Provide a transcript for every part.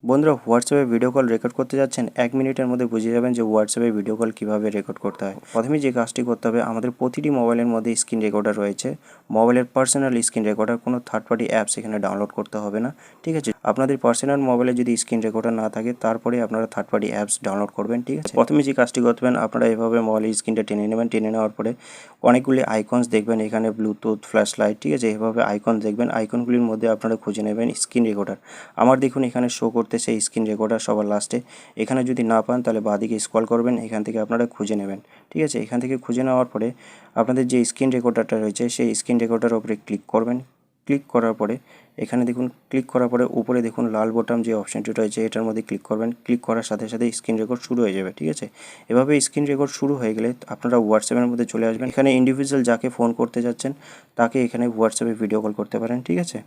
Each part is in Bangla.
বন্ধুরা হোয়াটসঅ্যাপে ভিডিও কল রেকর্ড করতে যাচ্ছেন 1 মিনিটের মধ্যে বুঝে যাবেন যে হোয়াটসঅ্যাপে ভিডিও কল কীভাবে রেকর্ড করতে হয়। প্রথমে যে কাজটি করতে হবে, আমাদের প্রতিটি মোবাইলের মধ্যে স্ক্রিন রেকর্ডার রয়েছে। মোবাইলের পার্সোনাল স্ক্রিন রেকর্ডার, কোনো থার্ড পার্টি অ্যাপস এখানে ডাউনলোড করতে হবে না, ঠিক আছে। আপনাদের পার্সোনাল মোবাইলে যদি স্ক্রিন রেকর্ডার না থাকে তারপরে আপনারা থার্ড পার্টি অ্যাপস ডাউনলোড করবেন, ঠিক আছে। প্রথমে যে কাজটি করতে হবে, আপনারা এভাবে মোবাইলের স্ক্রিনটা টেনে নেবেন। টেনে নেওয়ার পরে অনেকগুলি আইকনস দেখবেন, এখানে ব্লুটুথ, ফ্ল্যাশ লাইট, ঠিক আছে। এভাবে আইকন দেখবেন, আইকনগুলির মধ্যে আপনারা খুঁজে নেবেন স্ক্রিন রেকর্ডার। আমার দেখুন এখানে শো করতেছে স্ক্রিন রেকর্ডার সবার লাস্টে। এখানে যদি না পান তাহলে বাঁদিকে স্ক্রল করবেন, এখান থেকে আপনারা খুঁজে নেবেন, ঠিক আছে। এখান থেকে খুঁজে নেওয়ার পরে আপনাদের যে স্ক্রিন রেকর্ডারটা রয়েছে সেই স্ক্রিন রেকর্ডারের উপরে ক্লিক করবেন। ক্লিক করার পরে এখানে দেখুন, ক্লিক করার পরে উপরে দেখুন লাল বোতাম যে অপশানটি রয়েছে এটার মধ্যে ক্লিক করবেন। ক্লিক করার সাথে সাথে স্ক্রিন রেকর্ড শুরু হয়ে যাবে, ঠিক আছে। এভাবে স্ক্রিন রেকর্ড শুরু হয়ে গেলে আপনারা হোয়াটসঅ্যাপের মধ্যে চলে আসবেন। এখানে ইন্ডিভিজুয়াল যাকে ফোন করতে যাচ্ছেন তাকে এখানে হোয়াটসঅ্যাপে ভিডিও কল করতে পারেন, ঠিক আছে।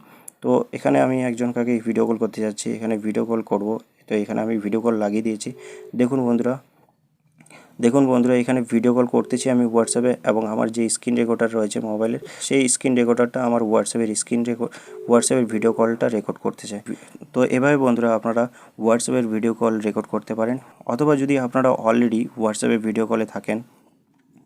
তো এখানে আমি একজনকে ভিডিও কল করতে যাচ্ছি, এখানে ভিডিও কল করব। তো এখানে আমি ভিডিও কল লাগিয়ে দিয়েছি। দেখুন বন্ধুরা এখানে ভিডিও কল করতেছি আমি হোয়াটসঅ্যাপে, এবং আমার যে স্ক্রিন রেকর্ডার রয়েছে মোবাইলের সেই স্ক্রিন রেকর্ডারটা আমার হোয়াটসঅ্যাপের ভিডিও কলটা রেকর্ড করতেছে। তো এভাবে বন্ধুরা আপনারা হোয়াটসঅ্যাপের ভিডিও কল রেকর্ড করতে পারেন। অথবা যদি আপনারা অলরেডি হোয়াটসঅ্যাপে ভিডিও কলে থাকেন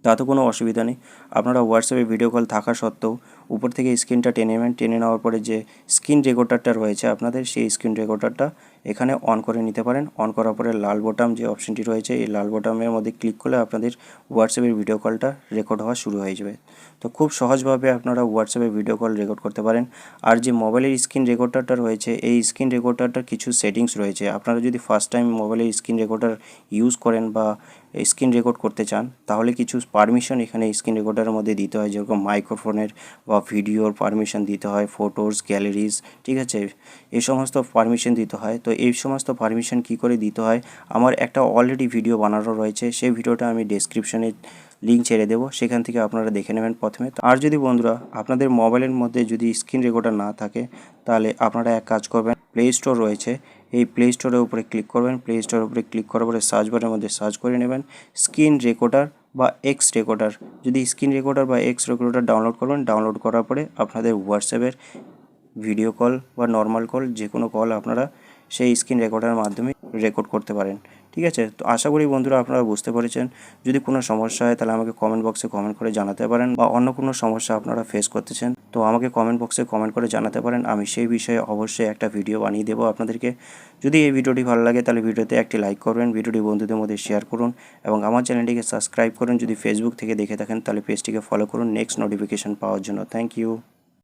তাতে কোনো অসুবিধা নেই। আপনারা হোয়াটসঅ্যাপে ভিডিও কল থাকা সত্ত্বেও উপর থেকে স্ক্রিনটা টেনে নেবেন। টেনে নেওয়ার পরে যে স্ক্রিন রেকর্ডারটা রয়েছে আপনাদের, সেই স্ক্রিন রেকর্ডারটা এখানে অন করে নিতে পারেন। অন করার পরে লাল বোতাম যে অপশনটি রয়েছে এই লাল বোতামের মধ্যে ক্লিক করলে আপনাদের হোয়াটসঅ্যাপের ভিডিও কলটা রেকর্ড হওয়া শুরু হয়ে যাবে। তো খুব সহজভাবে আপনারা হোয়াটসঅ্যাপে ভিডিও কল রেকর্ড করতে পারেন। আর যে মোবাইলের স্ক্রিন রেকর্ডারটা রয়েছে এই স্ক্রিন রেকর্ডারটার কিছু সেটিংস রয়েছে। আপনারা যদি ফার্স্ট টাইম মোবাইলের স্ক্রিন রেকর্ডার ইউজ করেন বা স্ক্রিন রেকর্ড করতে চান তাহলে কিছু পারমিশন এখানে স্ক্রিন রেকর্ডারের মধ্যে দিতে হয়, যেরকম মাইক্রোফোনের বা ভিডিওর পারমিশন দিতে হয়, ফটোস, গ্যালারিজ, ঠিক আছে, এই সমস্ত পারমিশন দিতে হয়। তো এই সমস্ত পারমিশন কী করে দিতে হয়, আমার একটা অলরেডি ভিডিও বানানো রয়েছে, সেই ভিডিওটা আমি ডেসক্রিপশনে লিঙ্ক ছেড়ে দেবো, সেখান থেকে আপনারা দেখে নেবেন প্রথমে। আর যদি বন্ধুরা আপনাদের মোবাইলের মধ্যে যদি স্ক্রিন রেকর্ডার না থাকে তাহলে আপনারা এক কাজ করবেন, প্লে স্টোর রয়েছে, এই প্লে স্টোরের উপরে ক্লিক করবেন। প্লে স্টোরের উপরে ক্লিক করার পরে সার্চ বারের মধ্যে সার্চ করে নেবেন স্ক্রিন রেকর্ডার বা এক্স রেকর্ডার। যদি স্ক্রিন রেকর্ডার বা এক্স রেকর্ডার ডাউনলোড করবেন, ডাউনলোড করার পরে আপনাদের হোয়াটসঅ্যাপের ভিডিও কল বা নর্মাল কল যে কোনো কল আপনারা সেই স্ক্রিন রেকর্ডারের মাধ্যমে রেকর্ড করতে পারেন, ঠিক আছে। তো আশা করি বন্ধুরা আপনারা বুঝতে পেরেছেন। যদি কোনো সমস্যা হয় তাহলে আমাকে কমেন্ট বক্সে কমেন্ট করে জানাতে পারেন, বা অন্য কোনো সমস্যা আপনারা ফেস করতেছেন তো আমাকে কমেন্ট বক্সে কমেন্ট করে জানাতে পারেন। আমি সেই বিষয়ে অবশ্যই একটা ভিডিও বানিয়ে দেবো আপনাদেরকে। যদি এই ভিডিওটি ভালো লাগে তাহলে ভিডিওতে একটি লাইক করবেন, ভিডিওটি বন্ধুদের মধ্যে শেয়ার করুন, এবং আমার চ্যানেলটিকে সাবস্ক্রাইব করুন। যদি ফেসবুক থেকে দেখে থাকেন তাহলে পেজটিকে ফলো করুন নেক্সট নোটিফিকেশান পাওয়ার জন্য। Thank you.